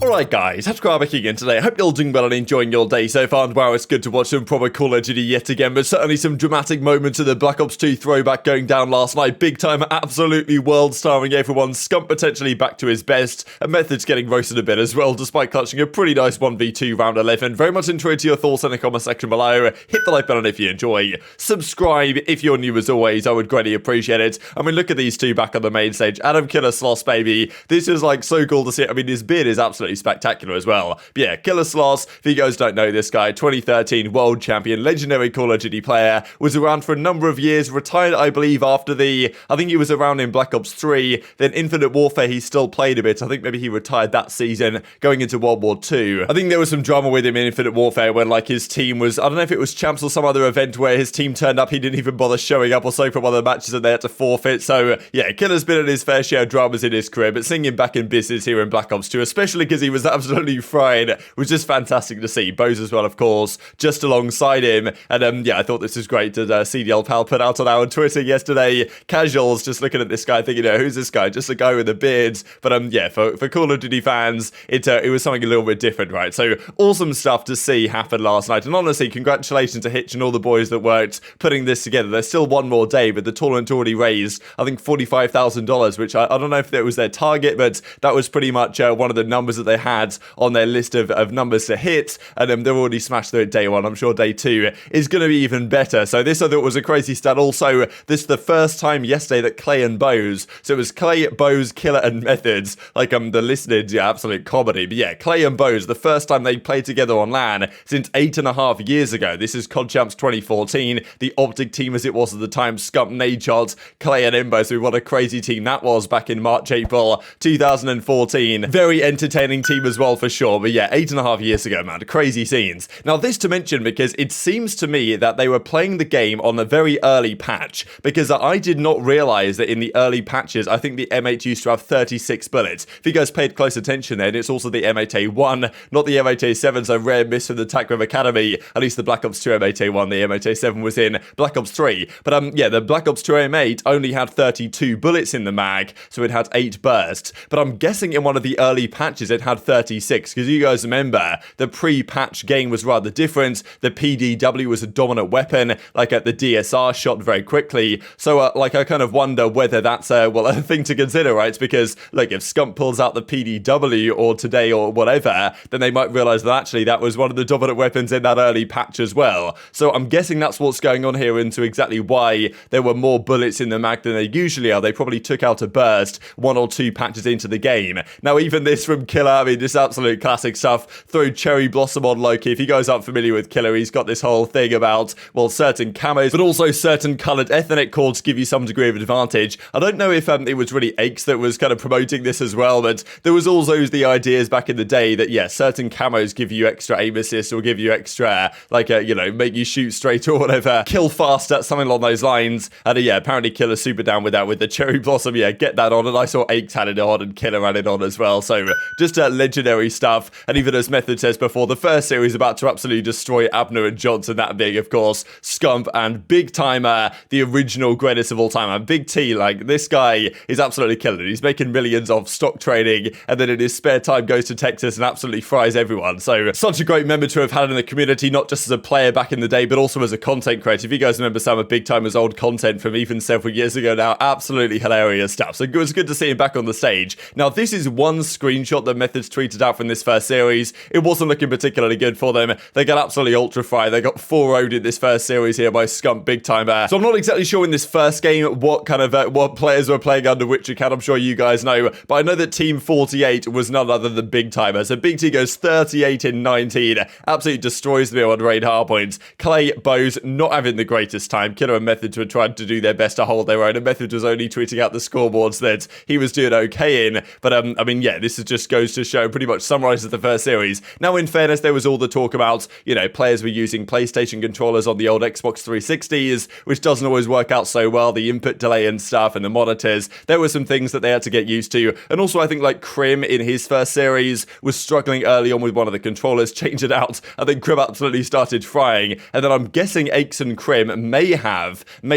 Alright guys, TacticalRab back again today. I hope you're all doing well and enjoying your day so far, and wow, it's good to watch some proper Call of Duty yet again, but certainly some dramatic moments of the Black Ops 2 throwback going down last night. BigTymeR absolutely world-starring everyone, Scump potentially back to his best, and Methods getting roasted a bit as well, despite clutching a pretty nice 1v2 round 11. Very much enjoyed your thoughts in the comment section below. Hit the like button if you enjoy. Subscribe if you're new as always, I would greatly appreciate it. I mean, look at these two back on the main stage. Adam Killer Sloss, baby. This is like so cool to see. I mean, his beard is absolutely spectacular as well. But yeah, Killer Sloss, if you guys don't know this guy, 2013 world champion, legendary Call of Duty player, was around for a number of years, retired I believe after I think he was around in Black Ops 3, then Infinite Warfare he still played a bit. I think maybe he retired that season going into World War II. I think there was some drama with him in Infinite Warfare when like his team was, I don't know if it was Champs or some other event where his team turned up, he didn't even bother showing up or so for one of the matches and they had to forfeit. So yeah, Killer's been in his fair share of dramas in his career, but seeing him back in business here in Black Ops 2, especially because he was absolutely fried, was just fantastic to see. BO2 as well, of course, just alongside him. And yeah, I thought this was great that CDL Pal put out on our Twitter yesterday. Casuals just looking at this guy thinking, who's this guy? Just a guy with a beard. But yeah, for Call of Duty fans, it was something a little bit different, right? So awesome stuff to see happen last night. And honestly, congratulations to Hitch and all the boys that worked putting this together. There's still one more day, but the tournament already raised, I think, $45,000, which I don't know if that was their target, but that was pretty much one of the numbers that they had on their list of numbers to hit. And they've already smashed through it day one. I'm sure day two is going to be even better. So this I thought was a crazy stat. Also, this is the first time yesterday that Clay and BO2, so it was Clay, BO2, Killer and Methods, like the listed, yeah, absolute comedy. But yeah, Clay and BO2, the first time they played together on LAN since 8.5 years ago. This is COD Champs 2014, the OpTic team as it was at the time, Scump, Nadeshot, Clay and Envoy. So what a crazy team that was back in March, April 2014. Very entertaining team as well for sure. But yeah, 8.5 years ago, man, crazy scenes. Now this to mention because it seems to me that they were playing the game on a very early patch, because I did not realize that in the early patches, I think the M8 used to have 36 bullets. If you guys paid close attention then, it's also the M8A1, not the M8A7, so rare miss from the TacticalRab Academy, at least the Black Ops 2 M8A1, the M8A7 was in Black Ops 3. But yeah, the Black Ops 2 M8 only had 32 bullets in the mag, so it had 8 bursts. But I'm guessing in one of the early patches it had 36, because you guys remember, the pre-patch game was rather different. The PDW was a dominant weapon, like the DSR shot very quickly. So like I kind of wonder whether that's well, a thing to consider, right? Because like if Scump pulls out the PDW or today or whatever, then they might realize that actually that was one of the dominant weapons in that early patch as well. So I'm guessing that's what's going on here into exactly why there were more bullets in the mag than they usually are. They probably took out a burst 1 or 2 patches into the game. Now even this from Killer, I mean, this absolute classic stuff. Throw Cherry Blossom on Loki. If you guys aren't familiar with Killer, he's got this whole thing about, well, certain camos, but also certain coloured ethnic chords give you some degree of advantage. I don't know if it was really Aches that was kind of promoting this as well, but there was also the ideas back in the day that, yeah, certain camos give you extra aim assist or give you extra, like, make you shoot straight or whatever, kill faster, something along those lines. And yeah, apparently Killer's super down with that, with the Cherry Blossom. Yeah, get that on. And I saw Aches had it on and Killer had it on as well. So just legendary stuff. And even as Method says before, the first series about to absolutely destroy Abner and Johnson, that being, of course, Scump and BigTymeR, the original greatest of all time. And Big T, like, this guy is absolutely killing it. He's making millions off stock trading, and then in his spare time goes to Texas and absolutely fries everyone. So such a great member to have had in the community, not just as a player back in the day, but also as a content creator. If you guys remember some of BigTymeR's old content from even several years ago now, absolutely hilarious stuff. So it was good to see him back on the stage. Now, this is one screenshot that Methods tweeted out from this first series. It wasn't looking particularly good for them. They got absolutely ultra fried. They got 4-0'd in this first series here by Scump BigTymeR. So I'm not exactly sure in this first game what kind of what players were playing under which account. I'm sure you guys know, but I know that Team 48 was none other than BigTymeR. So Big T goes 38 in 19, absolutely destroys the on raid hardpoints. Clay, BO2 not having the greatest time. Killer and Methods were trying to do their best to hold their own, and Methods was only tweeting out the scoreboards that he was doing okay in. But I mean, yeah, this just goes to show, pretty much summarizes the first series. Now, in fairness, there was all the talk about, players were using PlayStation controllers on the old Xbox 360s, which doesn't always work out so well, the input delay and stuff, and the monitors. There were some things that they had to get used to. And also, I think, like, Crim in his first series was struggling early on with one of the controllers, changed it out, and then Crim absolutely started frying. And then I'm guessing Aches and Crim may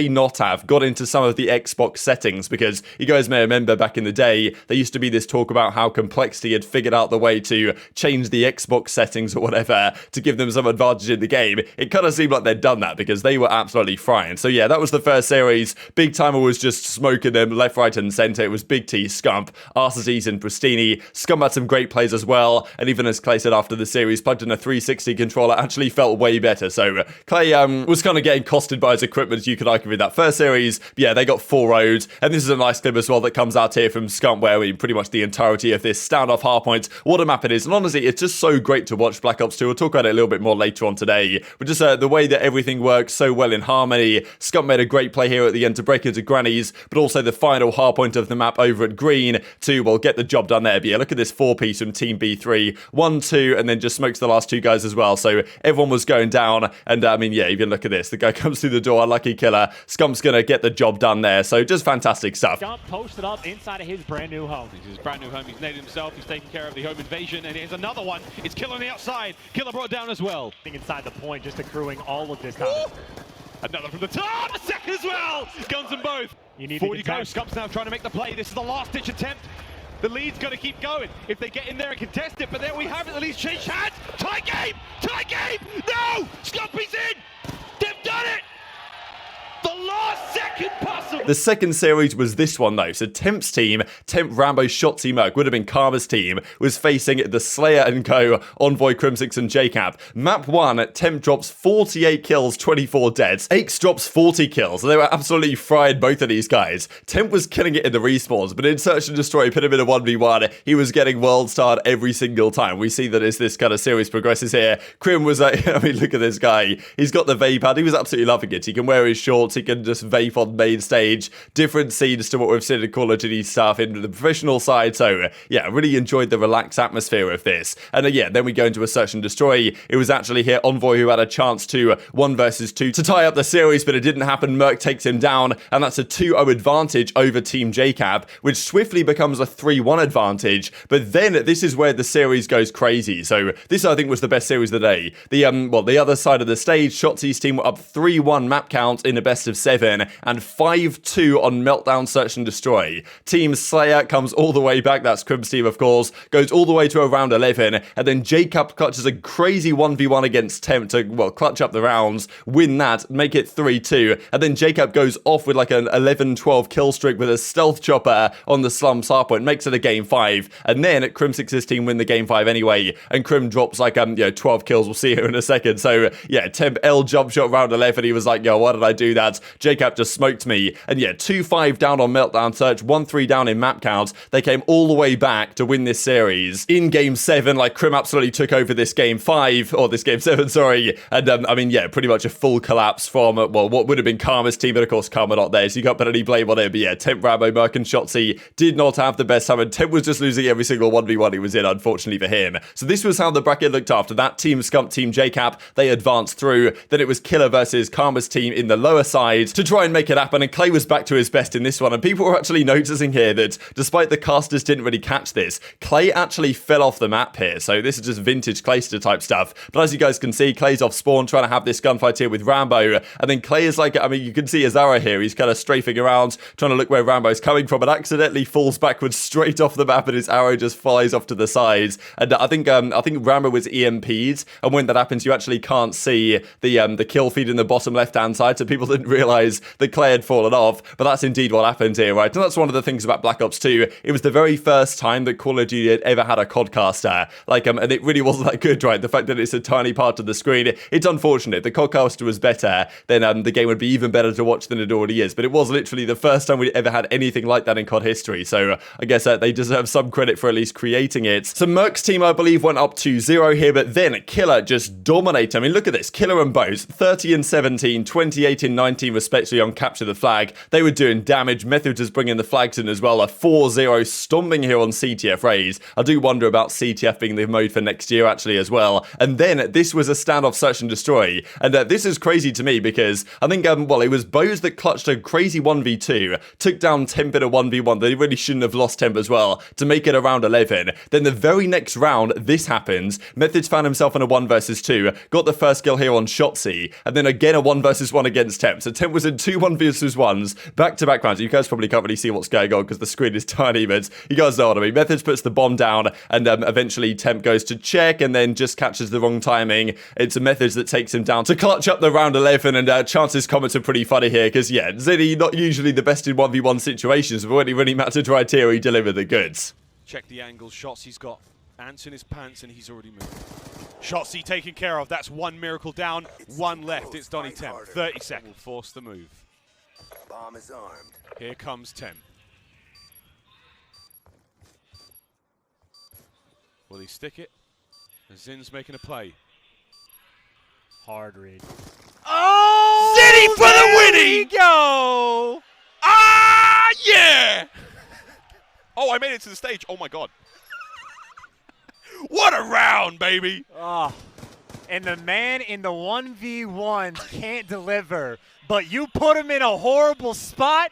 not have got into some of the Xbox settings, because you guys may remember back in the day, there used to be this talk about how Complexity had figured out the way to change the Xbox settings or whatever to give them some advantage in the game, it kind of seemed like they'd done that because they were absolutely frying. So yeah, that was the first series. BigTymeR was just smoking them left, right, and center. It was Big T, Scump, Arcitys, and Pristini. Scump had some great plays as well, and even as Clay said after the series, plugged in a 360 controller, actually felt way better. So Clay was kind of getting costed by his equipment, you could argue, with that first series. But yeah, they got 4-0'd, and this is a nice clip as well that comes out here from Scump, where we pretty much the entirety of this standoff hardpoint, what a map it is. And honestly, it's just so great to watch Black Ops 2. We'll talk about it a little bit more later on today, but just the way that everything works so well in harmony. Scump made a great play here at the end to break into grannies, but also the final hardpoint of the map over at green to, well, get the job done there. But yeah, look at this 4-piece from Team B3, 1-2, and then just smokes the last 2 guys as well. So everyone was going down, and I mean, yeah, even look at this. The guy comes through the door, unlucky killer. Scump's gonna get the job done there. So just fantastic stuff. Scump posted up inside of his brand new home. This is his brand new home. He's named himself. He's taking care of the home invasion, and here's another one. It's Killer on the outside. Killer brought down as well. Inside the point, just accruing all of this time. Another from the top, a second as well. Guns them both. You need 40 go. Scump's now trying to make the play. This is the last ditch attempt. The lead's got to keep going. If they get in there and contest it, but there we have it. The lead's changed hands. Tie game! Tie game! No! Scumpy's in! They've done it! The last second possible. The second series was this one though. So Temp's team, Temp, Rambo, Shotzzy, Mack, would have been Karma's team, was facing the Slayer and Co, Envoy, Crimsix, and JCap. Map 1, Temp drops 48 kills, 24 deads. Aix drops 40 kills. They were absolutely fried, both of these guys. Temp was killing it in the respawns, but in Search and Destroy, put him in a 1v1, he was getting world starred every single time. We see that as this kind of series progresses here. Crim was I mean, look at this guy. He's got the vape pad. He was absolutely loving it. He can wear his shorts. He can just vape on main stage. Different scenes to what we've seen in Call of Duty stuff in the professional side. So yeah, really enjoyed the relaxed atmosphere of this. And yeah, then we go into a Search and Destroy. It was actually here Envoy who had a chance to 1 versus 2 to tie up the series, but it didn't happen. Merc takes him down, and that's a 2-0 advantage over Team JCap, which swiftly becomes a 3-1 advantage. But then this is where the series goes crazy. So this, I think, was the best series of the day. The other side of the stage, Shotzi's team were up 3-1 map count in a best of 7 and 5-2 on Meltdown, Search and Destroy. Team Slayer comes all the way back, that's Crim's team of course, goes all the way to around 11, and then JCap clutches a crazy 1v1 against Temp to, well, clutch up the rounds, win that, make it 3-2, and then JCap goes off with like an 11-12 kill streak with a stealth chopper on the slums hardpoint, makes it a game 5, and then Crimsix's team win the game 5 anyway, and Crim drops like 12 kills, we'll see here in a second. So yeah, Temp L jump shot round 11, he was like, yo, why did I do that? JCap just smoked me. And yeah, 2-5 down on Meltdown Search, 1-3 down in map count. They came all the way back to win this series. In game 7, like, Crim absolutely took over this game 5, or this game 7, sorry. And I mean, yeah, pretty much a full collapse from, well, what would have been Karma's team, but of course Karma not there, so you can't put any blame on it. But yeah, Temp, Rambo, Merc, and Shotzzy did not have the best time, and Temp was just losing every single 1v1 he was in, unfortunately for him. So this was how the bracket looked after that. Team Scump, Team JCap, they advanced through. Then it was Killer versus Karma's team in the lower side to try and make it happen, and Clay was back to his best in this one. And people were actually noticing here that despite the casters didn't really catch this, Clay actually fell off the map here. So this is just vintage Clayster type stuff. But as you guys can see, Clay's off spawn trying to have this gunfight here with Rambo, and then Clay is like, I mean, you can see his arrow here, he's kind of strafing around trying to look where Rambo's coming from, and accidentally falls backwards straight off the map, and his arrow just flies off to the sides. And I think Rambo was EMP'd, and when that happens you actually can't see the kill feed in the bottom left hand side, so people didn't realize that Clay had fallen off. But that's indeed what happened here, right? And that's one of the things about Black Ops 2. It was the very first time that Call of Duty had ever had a codcaster, and it really wasn't that good, right? The fact that it's a tiny part of the screen, it's unfortunate. The codcaster was better, then the game would be even better to watch than it already is. But it was literally the first time we'd ever had anything like that in COD history, so I guess they deserve some credit for at least creating it. So Merc's team, I believe, went up 2-0 here, but then Killer just dominated. I mean, look at this. Killer and Bows, 30 and 17, 28 and 19 respectively on Capture the Flag. They were doing damage. Methods is bringing the flags in as well. A 4-0 stomping here on CTF Rays. I do wonder about CTF being the mode for next year actually as well. And then this was a standoff Search and Destroy. And this is crazy to me because I think, it was Bows that clutched a crazy 1v2, took down Temp in a 1v1. They really shouldn't have lost Temp as well to make it around 11. Then the very next round, this happens. Methods found himself in a 1 versus 2, got the first kill here on Shotzzy, and then again a 1 versus 1 against Temp. So Temp was in 2 1v1s, back-to-back rounds. You guys probably can't really see what's going on because the screen is tiny, but you guys know what I mean. Methods puts the bomb down, and eventually Temp goes to check, and then just catches the wrong timing. It's a Methods that takes him down to clutch up the round 11, and Chance's comments are pretty funny here, because, yeah, Ziddy, not usually the best in 1v1 situations, but when it really mattered right here, he delivered the goods. Check the angle. Shotzzy's got ants in his pants, and he's already moved. Shotzzy taken care of. That's one miracle down, one left. It's Donny Temp. 30 seconds. Force the move. Bomb is armed. Here comes Temp. Will he stick it? Zin's making a play. Hard read. Oh! Ziddy for the winning! Go! Ah, yeah! Oh, I made it to the stage. Oh, my God. What a round, baby! Oh, and the man in the 1v1 can't deliver, but you put him in a horrible spot.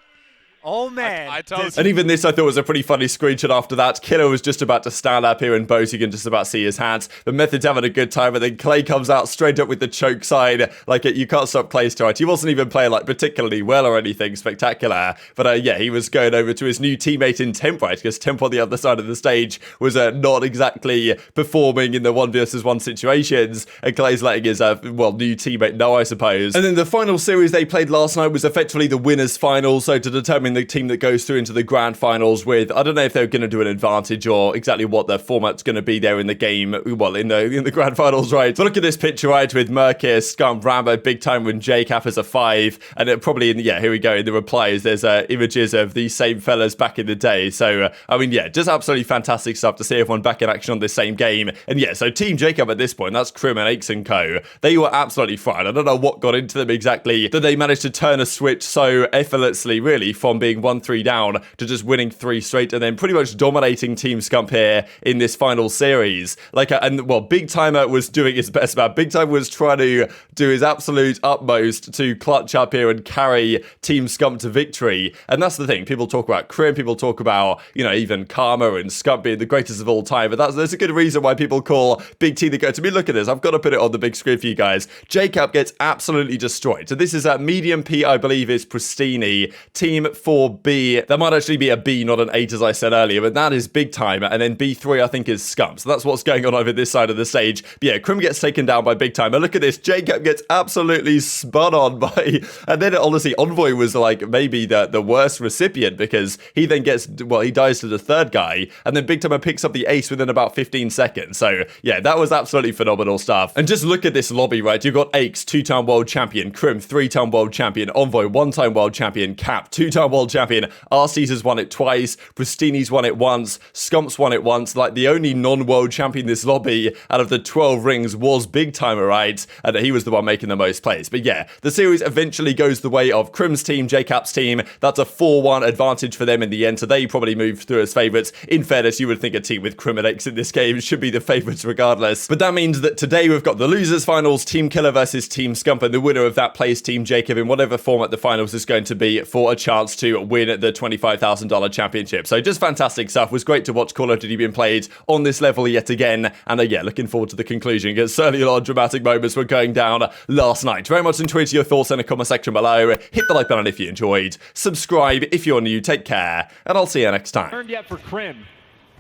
Oh, man. I told you. And even this, I thought, was a pretty funny screenshot after that. Killer was just about to stand up here, and BO2 can just about see his hands. The Method's having a good time, but then Clay comes out straight up with the choke side. Like, you can't stop Clay's tonight. He wasn't even playing, like, particularly well or anything spectacular. But, yeah, he was going over to his new teammate in Temp, right? Because Temp on the other side of the stage was not exactly performing in the 1v1 situations. And Clay's letting his, new teammate know, I suppose. And then the final series they played last night was effectively the winners' final. So to determine the team that goes through into the grand finals with, I don't know if they're going to do an advantage or exactly what their format's going to be there in the game, well, in the grand finals, right? So look at this picture, right, with Mack here, Scump, Rambo, BigTymeR, and JCap as a 5, and it probably, here we go, in the replies, there's images of these same fellas back in the day. So, I mean, yeah, just absolutely fantastic stuff to see everyone back in action on this same game. And yeah, so Team JCap at this point, that's Crim and Aches and Co. They were absolutely fine. I don't know what got into them exactly, that they managed to turn a switch so effortlessly, really, from being 1-3 down to just winning 3 straight and then pretty much dominating Team Scump here in this final series. BigTymeR was doing his best, man. BigTymeR was trying to do his absolute utmost to clutch up here and carry Team Scump to victory. And that's the thing. People talk about Crim, people talk about, even Karma and Scump being the greatest of all time, but there's a good reason why people call Big T the GOAT. I mean, look at this. I've got to put it on the big screen for you guys. JCap gets absolutely destroyed. So this is at medium P, I believe, is Pristini. Team 4B. That might actually be a B, not an 8, as I said earlier, but that is BigTymeR, and then B3, I think, is Scump. So that's what's going on over this side of the stage. But yeah, Crim gets taken down by BigTymeR. Look at this. JCap gets absolutely spun on by... And then, honestly, Envoy was, like, maybe the worst recipient, because he then gets... Well, he dies to the third guy, and then BigTymeR picks up the ace within about 15 seconds. So, yeah, that was absolutely phenomenal stuff. And just look at this lobby, right? You've got Aches, 2-time world champion, Crim, 3-time world champion, Envoy, 1-time world champion, Cap, 2-time world champion, Arcitys has won it twice, Pristini's won it once, Scump's won it once. Like, the only non-world champion in this lobby out of the 12 rings was BigTymeR, right? And he was the one making the most plays. But yeah, the series eventually goes the way of Crim's team, JCap's team. That's a 4-1 advantage for them in the end, so they probably moved through as favourites. In fairness, you would think a team with Crim and Aches in this game should be the favourites regardless. But that means that today we've got the losers finals, Team Killer versus Team Scump, and the winner of that plays Team JCap in whatever format the finals is going to be for a chance to win the $25,000 championship. So just fantastic stuff. It was great to watch Call of Duty being played on this level yet again. And yeah, looking forward to the conclusion, because certainly a lot of dramatic moments were going down last night. Very much enjoyed your thoughts in the comment section below. Hit the like button if you enjoyed. Subscribe if you're new. Take care, and I'll see you next time. Turned yet for Crim.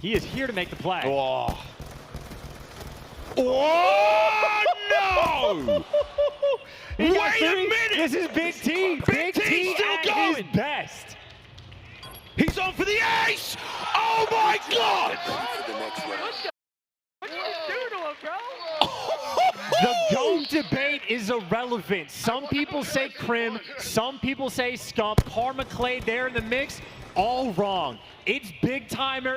He is here to make the play. Oh, no! Wait a minute! This is Big T. Big T still at going. his best. He's on for the ace! Oh my God! For the next round. The GOAT debate is irrelevant. Some people say Crim, some people say Scump. Karma Clay there in the mix. All wrong. It's BigTymeR.